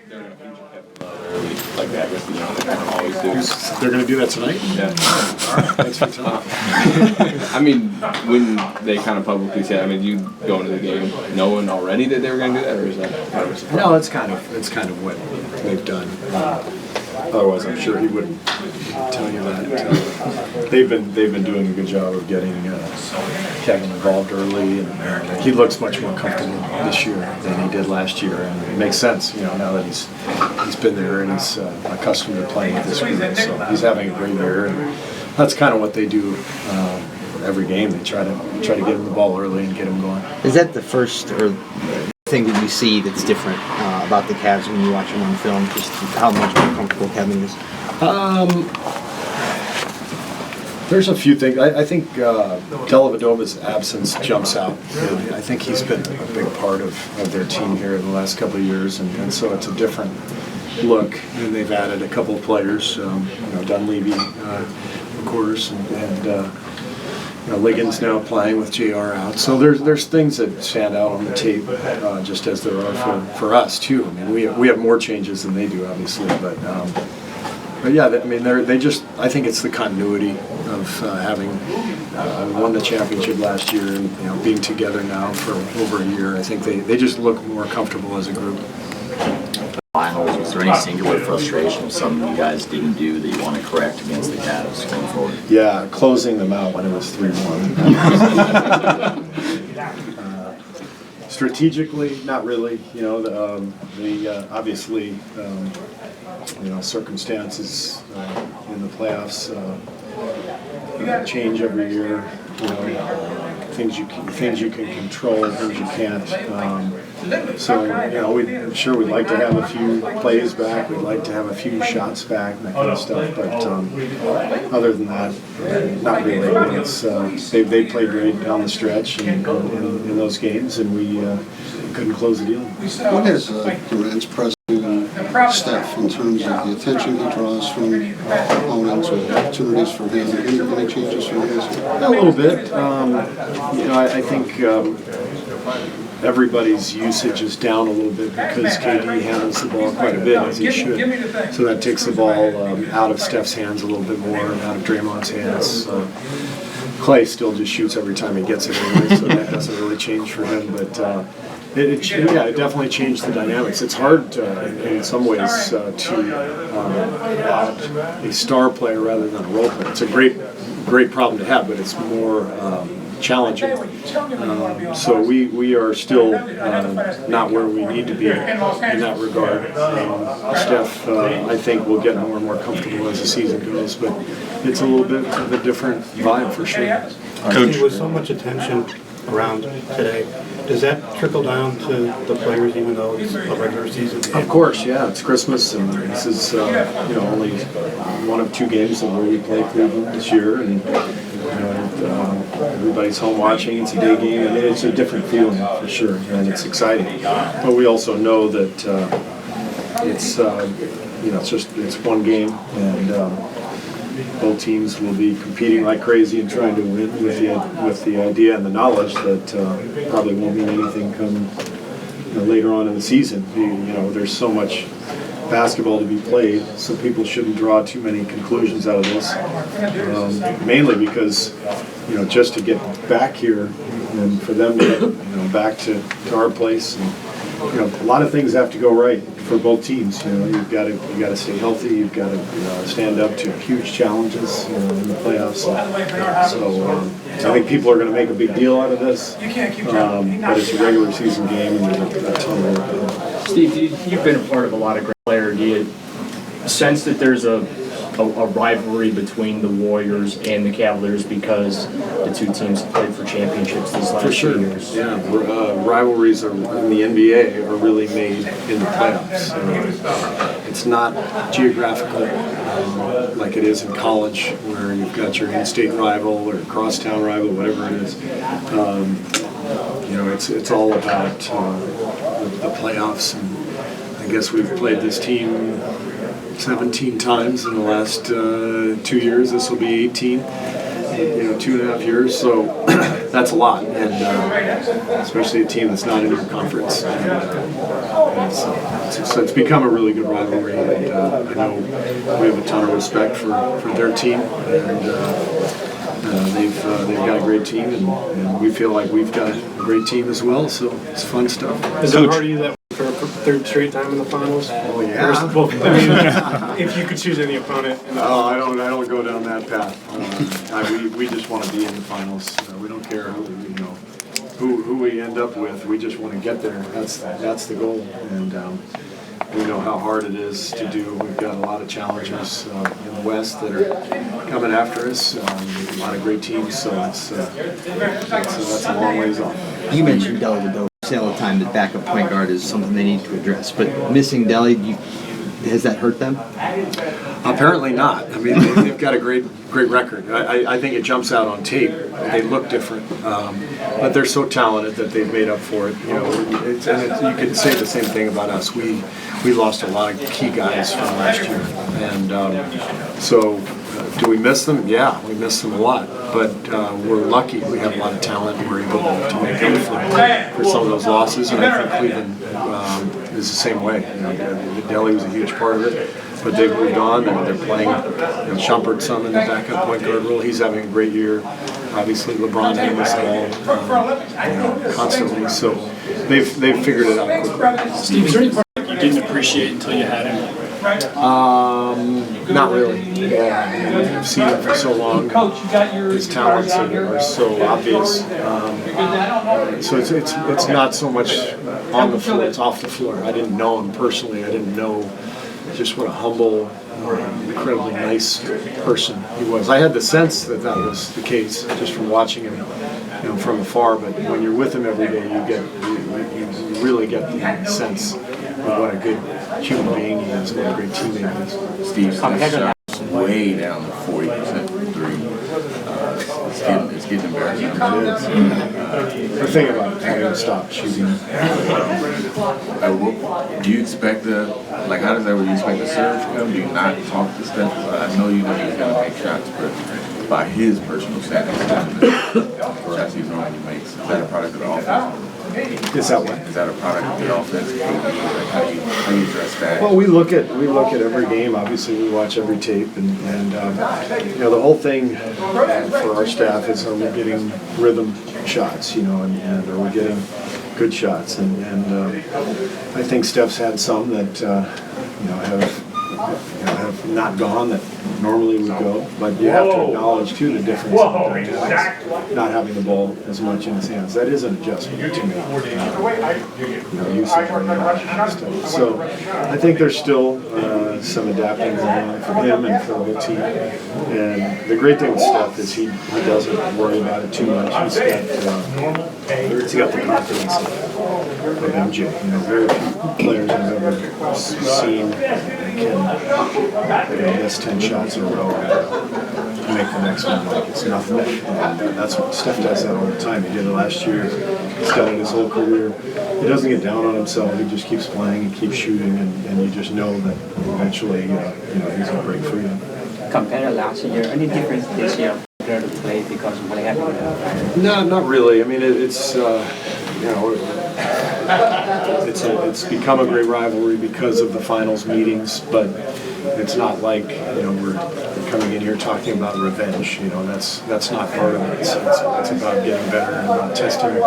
Like that, I guess, they kind of always do. They're going to do that tonight? Yeah. Thanks for telling. I mean, when they kind of publicly said, I mean, you go into the game knowing already that they were going to do that, or is that kind of a surprise? No, it's kind of what they've done. Otherwise, I'm sure he wouldn't tell you that. They've been doing a good job of getting Kevin involved early, and he looks much more comfortable this year than he did last year, and it makes sense, now that he's been there and he's accustomed to playing with this group. So he's having a great year, and that's kind of what they do every game. They try to get him the ball early and get him going. Is that the first or thing that you see that's different about the Cavs when you watch them on film? Just how much more comfortable Kevin is. There's a few things. I think Dellavedova's absence jumps out. Really. I think he's been a big part of their team here in the last couple of years, and so it's a different look. And they've added a couple of players, Dunleavy, of course, and Liggins now playing with JR out. So there's things that stand out on the tape, just as there are for us too. I mean, we have more changes than they do, obviously, but yeah, I mean, I think it's the continuity of having won the championship last year and being together now for over a year. I think they just look more comfortable as a group. Finals, was there any singular frustration, something you guys didn't do that you want to correct against the Cavs going forward? Yeah, closing them out when it was 3-1. Strategically, not really. Obviously, circumstances in the playoffs change every year. Things you can control, things you can't. I'm sure we'd like to have a few plays back. We'd like to have a few shots back, and that kind of stuff. But other than that, not really. It's they played great down the stretch in those games, and we couldn't close the deal. What has Durant's presence Steph in terms of the attention he draws from opponents or opportunities for him? Any changes from his? A little bit. I think everybody's usage is down a little bit because KD handles the ball quite a bit, as he should. So that takes the ball out of Steph's hands a little bit more, out of Draymond's hands. Clay still just shoots every time he gets it anyway, so that doesn't really change for him. But it definitely changed the dynamics. It's hard in some ways to add a star player rather than a role player. It's a great problem to have, but it's more challenging. So we are still not where we need to be in that regard. Steph, I think, will get more and more comfortable as the season goes, but it's a little bit of a different vibe for sure. Coach, with so much attention around today, does that trickle down to the players, even though it's a regular season? Of course, yeah. It's Christmas, and this is only one of 2 games where we play Cleveland this year, and everybody's home watching. It's a day game, and it's a different feeling for sure, and it's exciting. But we also know that it's one game, and both teams will be competing like crazy and trying to win with the idea and the knowledge that probably won't mean anything come later on in the season. There's so much basketball to be played, so people shouldn't draw too many conclusions out of this. Mainly because, just to get back here and for them to get back to our place, and a lot of things have to go right for both teams. You've got to stay healthy. You've got to stand up to huge challenges in the playoffs. So I think people are going to make a big deal out of this. But it's a regular season game, and there's a ton of work. Steve, you've been a part of a lot of great players. Do you sense that there's a rivalry between the Warriors and the Cavaliers because the 2 teams played for championships these last few years? Yeah, rivalries in the NBA are really made in the playoffs. It's not geographical like it is in college, where you've got your in-state rival or crosstown rival, whatever it is. It's all about the playoffs, and I guess we've played this team 17 times in the last 2 years. This will be 18, 2.5 years. So that's a lot, and especially a team that's not in your conference. And it's become a really good rivalry, and I know we have a ton of respect for their team, and they've got a great team, and we feel like we've got a great team as well. So it's fun stuff. Is it hard to do that for a third straight time in the finals? Oh yeah. Well, I mean, if you could choose any opponent. Oh, I don't go down that path. We just want to be in the finals. We don't care who we end up with. We just want to get there. That's the goal. And we know how hard it is to do. We've got a lot of challengers in the West that are coming after us. A lot of great teams. So that's a long ways off. You mentioned Dellavedova. You say all the time that backup point guard is something they need to address, but missing Delly, has that hurt them? Apparently not. I mean, they've got a great record. I think it jumps out on tape. They look different, but they're so talented that they've made up for it. You know, you could say the same thing about us. We lost a lot of key guys from last year, and so do we miss them? Yeah, we miss them a lot. But we're lucky. We have a lot of talent, and we're able to make up for some of those losses. And I think Cleveland is the same way. You know, Delly was a huge part of it. But they've moved on, and they're playing Shumpert some in the backup point guard role. He's having a great year. Obviously, LeBron handles the ball constantly, so they've figured it out quickly. Steve, is there any part that you didn't appreciate until you had him? Not really. Yeah, I've seen him for so long. His talents are so obvious. So it's not so much on the floor; it's off the floor. I didn't know him personally. I didn't know just what a humble, incredibly nice person he was. I had the sense that was the case just from watching him, from afar. But when you're with him every day, you really get the sense of what a good human being he is, what a great teammate he is. Steve's shot way down to 40% from three. It's getting embarrassing. The thing about having to stop shooting. Do you expect how does that work? Do you expect a serve from him? Do you not talk to Steph? I know you know he's going to make shots, but by his personal standards, shots he normally makes, is that a product of the offense? Is that what? Is that a product of the offense? How do you address that? Well, we look at every game. Obviously, we watch every tape, and the whole thing for our staff is, are we getting rhythm shots, and are we getting good shots? And I think Steph's had some that have not gone that normally would go, but you have to acknowledge too the difference in dynamics, not having the ball as much in his hands. That is an adjustment to make. Usage and stuff. So I think there's still some adapting going on for him and for the whole team. And the great thing with Steph is he doesn't worry about it too much. He's got the confidence of MJ. Very few players I've ever seen can miss 10 shots in a row and make the next one like it's nothing. And that's what Steph does that all the time. He did it last year. He's done it his whole career. He doesn't get down on himself. He just keeps playing and keeps shooting, and you just know that eventually, he's going to break free. Compared to last year, any difference this year compared to play because of what happened? No, not really. I mean, it's become a great rivalry because of the finals meetings, but it's not like we're coming in here talking about revenge. That's not part of it. It's about getting better and about testing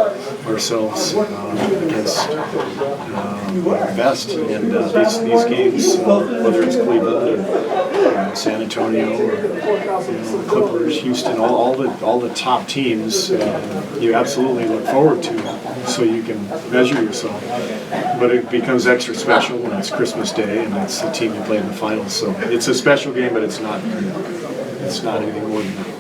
ourselves against the best. And these games, whether it's Cleveland or San Antonio or the Clippers, Houston, all the top teams, you absolutely look forward to, so you can measure yourself. But it becomes extra special when it's Christmas Day and it's the team you play in the finals. So it's a special game, but it's not anything more than that.